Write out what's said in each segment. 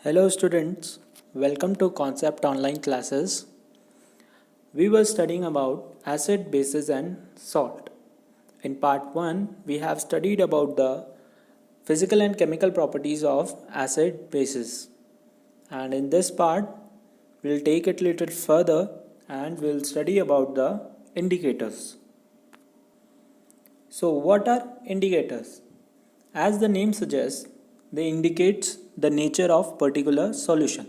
Hello students, welcome to Concept Online classes. We were studying about acid, bases and salt. In part 1, we have studied about the physical and chemical properties of acid bases. And in this part, we'll take it a little further and we'll study about the indicators. So what are indicators? As the name suggests, they indicate the nature of particular solution,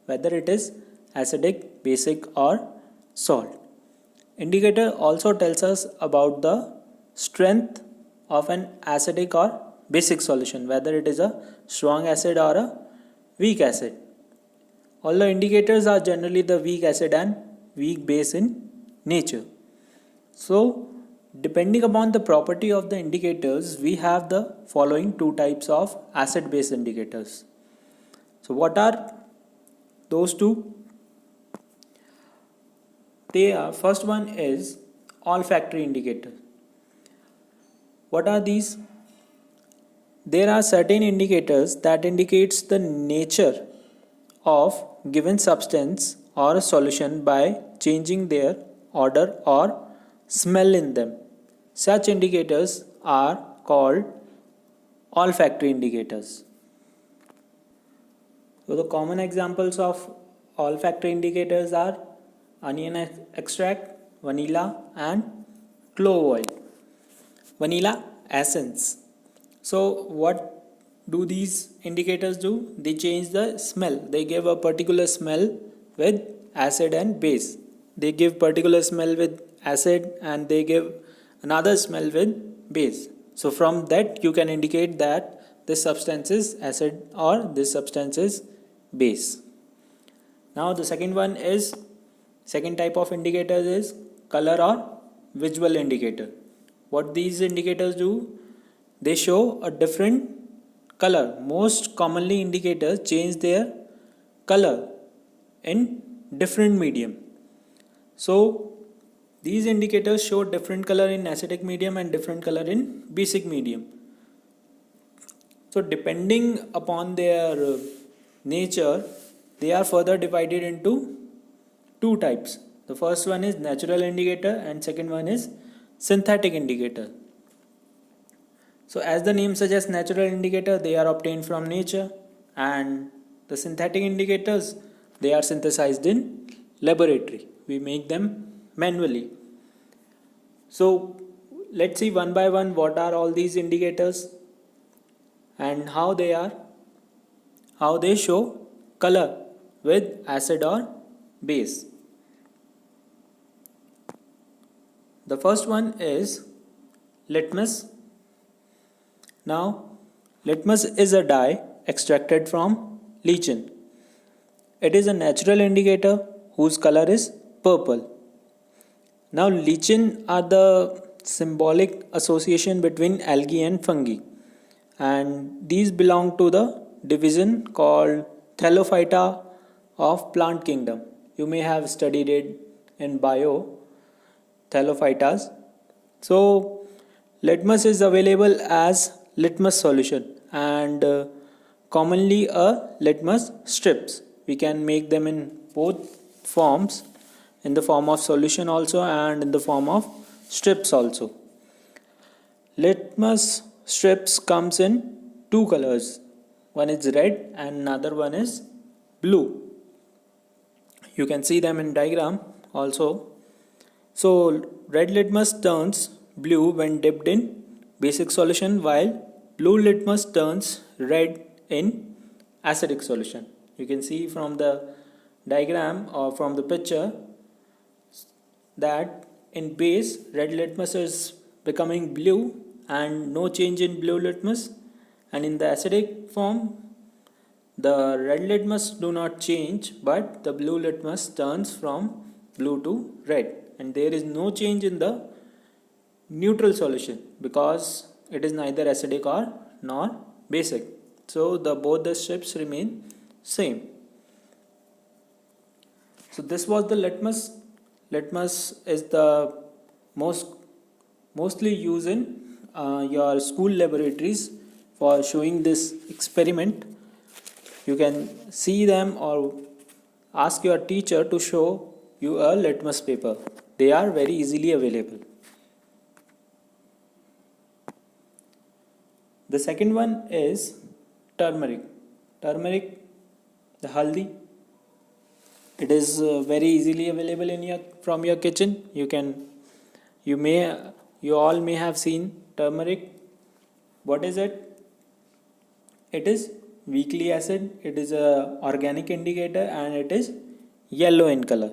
whether it is acidic, basic or salt. Indicator also tells us about the strength of an acidic or basic solution, whether it is a strong acid or a weak acid. Although indicators are generally the weak acid and weak base in nature. So, depending upon the property of the indicators, we have the following two types of acid-base indicators. So, what are those two? First one is olfactory indicator. What are these? There are certain indicators that indicates the nature of given substance or a solution by changing their odor or smell in them. Such indicators are called olfactory indicators. So the common examples of olfactory indicators are onion extract, vanilla and clove oil. Vanilla essence. So what do these indicators do? They change the smell. They give a particular smell with acid and base. They give particular smell with acid and they give another smell with base. So from that you can indicate that this substance is acid or this substance is base. Now the second type of indicator is color or visual indicator. What these indicators do? They show a different color. Most commonly indicators change their color in different medium. So these indicators show different color in acidic medium and different color in basic medium. So depending upon their nature, they are further divided into two types. The first one is natural indicator and second one is synthetic indicator. So as the name suggests, natural indicator, they are obtained from nature, and the synthetic indicators, they are synthesized in laboratory. We make them manually. So let's see one by one what are all these indicators and how they show color with acid or base. The first one is litmus. Now, litmus is a dye extracted from lichen. It is a natural indicator whose color is purple. Now, lichen are the symbolic association between algae and fungi, and these belong to the division called Thallophyta of plant kingdom. You may have studied it in bio, Thallophytas. So, litmus is available as litmus solution and commonly a litmus strips. We can make them in both forms, in the form of solution also and in the form of strips also. Litmus strips comes in two colors. One is red and another one is blue. You can see them in diagram also. So red litmus turns blue when dipped in basic solution, while blue litmus turns red in acidic solution. You can see from the diagram or from the picture that in base red litmus is becoming blue and no change in blue litmus, and in the acidic form the red litmus do not change but the blue litmus turns from blue to red, and there is no change in the neutral solution because it is neither acidic or nor basic. So both the strips remain same. So this was the litmus. Litmus is the mostly used in your school laboratories for showing this experiment. you can see them or ask your teacher to show you a litmus paper. They are very easily available. The second one is turmeric. Turmeric, the haldi. It is very easily available in from your kitchen. You all may have seen turmeric. What is it? It is weakly acid. It is a organic indicator and it is yellow in color.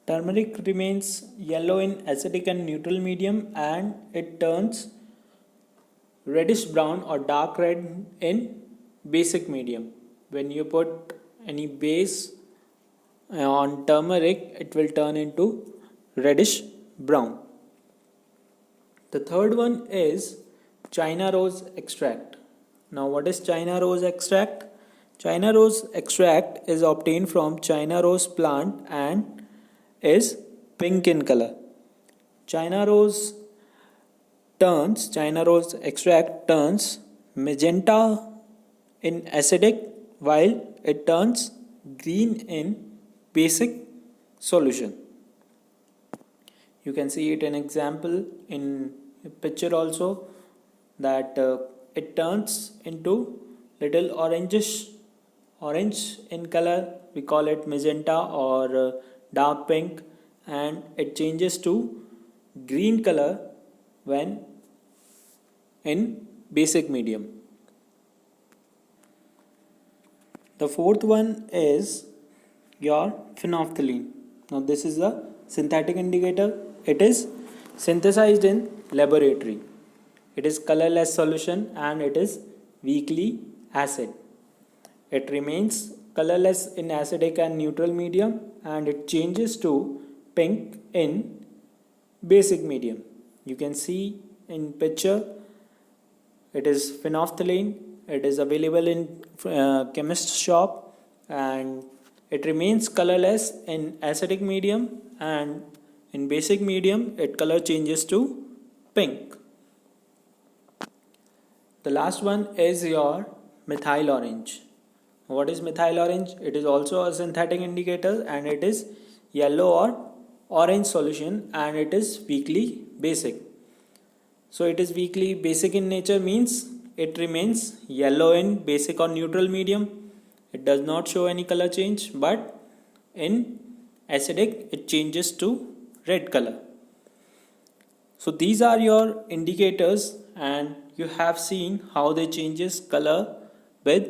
Turmeric remains yellow in acidic and neutral medium and it turns reddish brown or dark red in basic medium. When you put any base on turmeric, it will turn into reddish brown. The third one is China rose extract. Now, what is China rose extract? China rose extract is obtained from China rose plant and is pink in color. China rose extract turns magenta in acidic while it turns green in basic solution. You can see it in example in picture also, that it turns into little orange in color. We call it magenta or dark pink, and it changes to green color when in basic medium. The fourth one is your phenolphthalein. Now this is a synthetic indicator. It is synthesized in laboratory. It is colorless solution and it is weakly acid. It remains colorless in acidic and neutral medium and it changes to pink in basic medium. You can see in picture it is phenolphthalein. It is available in chemist shop and it remains colorless in acidic medium and in basic medium it color changes to pink. The last one is your methyl orange. What is methyl orange? It is also a synthetic indicator and it is yellow or orange solution and it is weakly basic. So it is weakly basic in nature means it remains yellow in basic or neutral medium. It does not show any color change, but in acidic it changes to red color. So these are your indicators and you have seen how they changes color with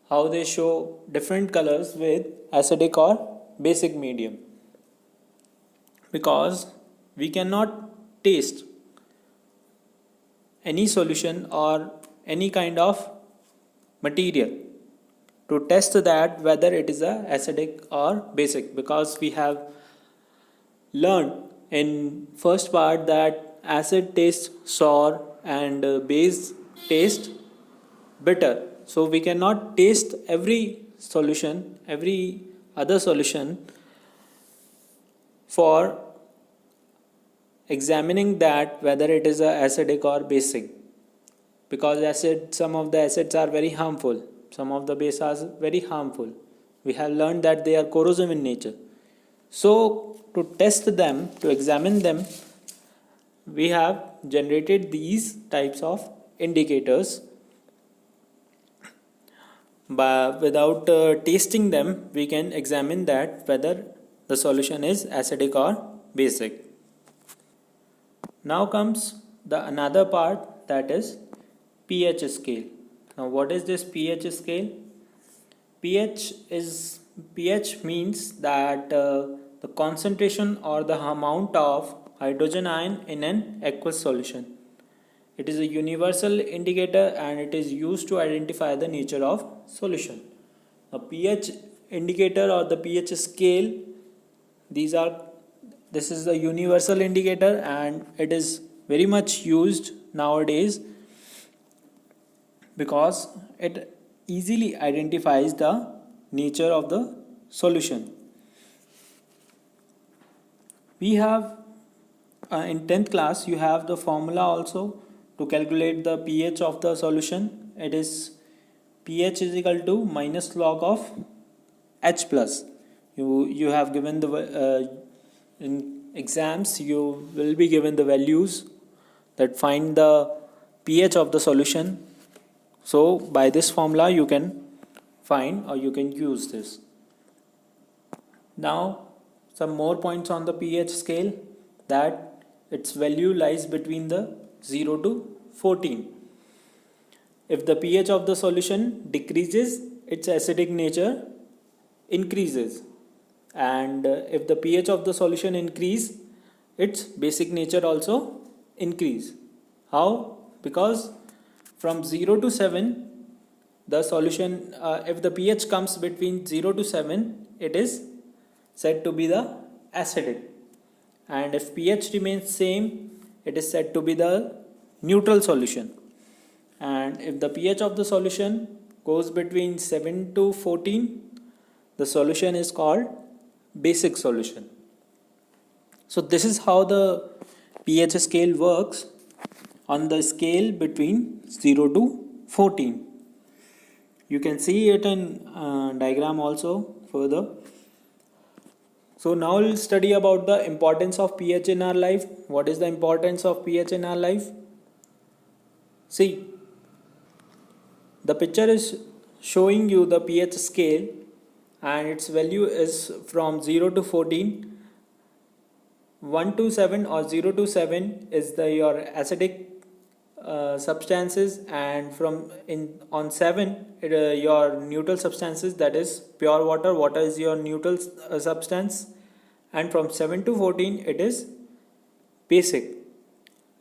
how they show different colors with acidic or basic medium. Because we cannot taste any solution or any kind of material to test that whether it is a acidic or basic, because we have learned in first part that acid tastes sour and base taste bitter. So we cannot taste every other solution for examining that whether it is a acidic or basic, because some of the acids are very harmful, some of the bases are very harmful. We have learned that they are corrosive in nature. So to test them, to examine them, we have generated these types of indicators. But without tasting them, we can examine that whether the solution is acidic or basic. Now comes the another part, that is pH scale. Now what is this pH scale? pH means that the concentration or the amount of hydrogen ion in an aqueous solution. It is a universal indicator and it is used to identify the nature of solution. A pH indicator or the pH scale, this is a universal indicator and it is very much used nowadays because it easily identifies the nature of the solution. We have in 10th class you have the formula also to calculate the pH of the solution. It is pH is equal to minus log of H plus. You have given the in exams you will be given the values that find the pH of the solution. So by this formula you can find or you can use this. Now some more points on the pH scale, that its value lies between the 0 to 14. If the pH of the solution decreases, its acidic nature increases, and if the pH of the solution increase, its basic nature also increase. How? Because from 0 to 7 the solution, if the pH comes between 0 to 7, it is said to be the acidic, and if pH remains same, it is said to be the neutral solution. And if the pH of the solution goes between 7 to 14, the solution is called basic solution. So this is how the pH scale works on the scale between 0 to 14. You can see it in diagram also further. So now we'll study about the importance of pH in our life. What is the importance of pH in our life? See, the picture is showing you the pH scale, and its value is from 0 to 14. 1 to 7 or 0 to 7 is your acidic substances, and from on 7 your neutral substances, that is pure water. Water is your neutral substance, and from 7 to 14 it is basic.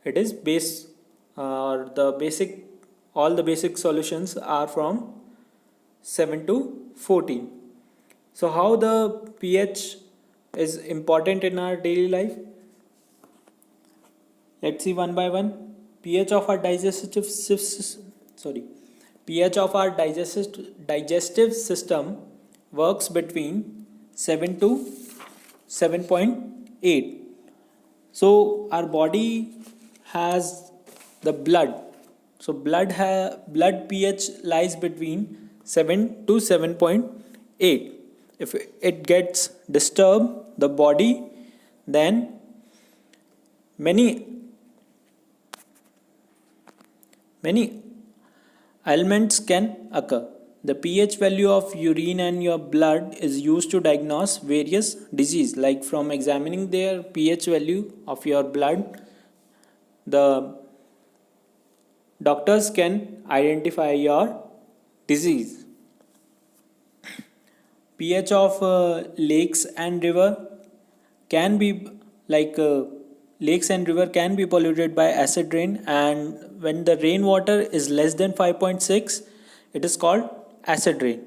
It is base, or the basic. All the basic solutions are from 7 to 14. So how the pH is important in our daily life? Let's see one by one. pH of our digestive system works between 7 to 7.8. So our body has the blood. So blood pH lies between 7 to 7.8. If it gets disturbed, the body, then many ailments can occur. The pH value of urine and your blood is used to diagnose various diseases. Like from examining their pH value of your blood, the doctors can identify your disease. pH of lakes and river can be lakes and river can be polluted by acid rain, and when the rainwater is less than 5.6, it is called acid rain,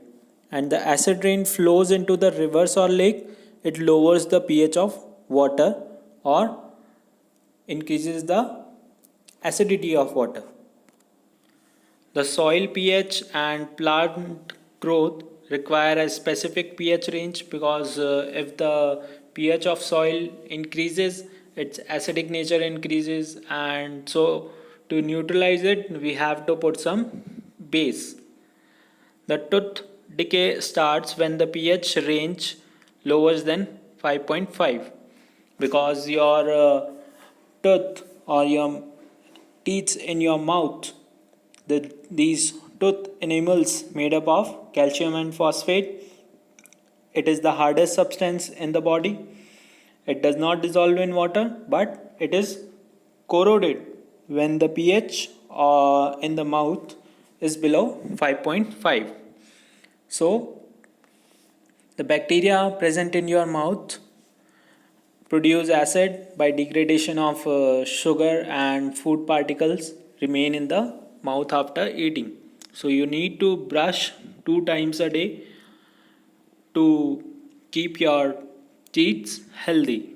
and the acid rain flows into the rivers or lake. It lowers the pH of water or increases the acidity of water. The soil pH and plant growth require a specific pH range, because if the pH of soil increases, its acidic nature increases, and so to neutralize it we have to put some base. The tooth decay starts when the pH range lowers than 5.5, because your tooth or your teeth in your mouth, these tooth enamels made up of calcium and phosphate. It is the hardest substance in the body. It does not dissolve in water, but it is corroded when the pH in the mouth is below 5.5. So the bacteria present in your mouth produce acid by degradation of sugar, and food particles remain in the mouth after eating. So you need to brush 2 times a day to keep your teeth healthy.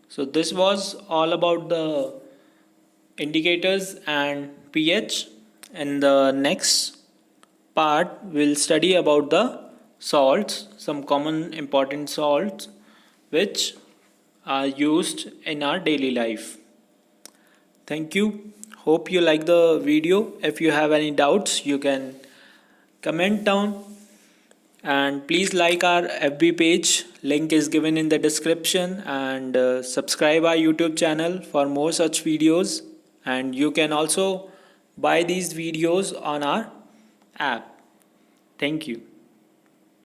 So this was all about the indicators and pH. In the next part we'll study about the salts, some common important salts which are used in our daily life. Thank you. Hope you like the video. If you have any doubts, you can comment down, and please like our FB page. Link is given in the description, and subscribe our YouTube channel for more such videos. And you can also buy these videos on our app. Thank you.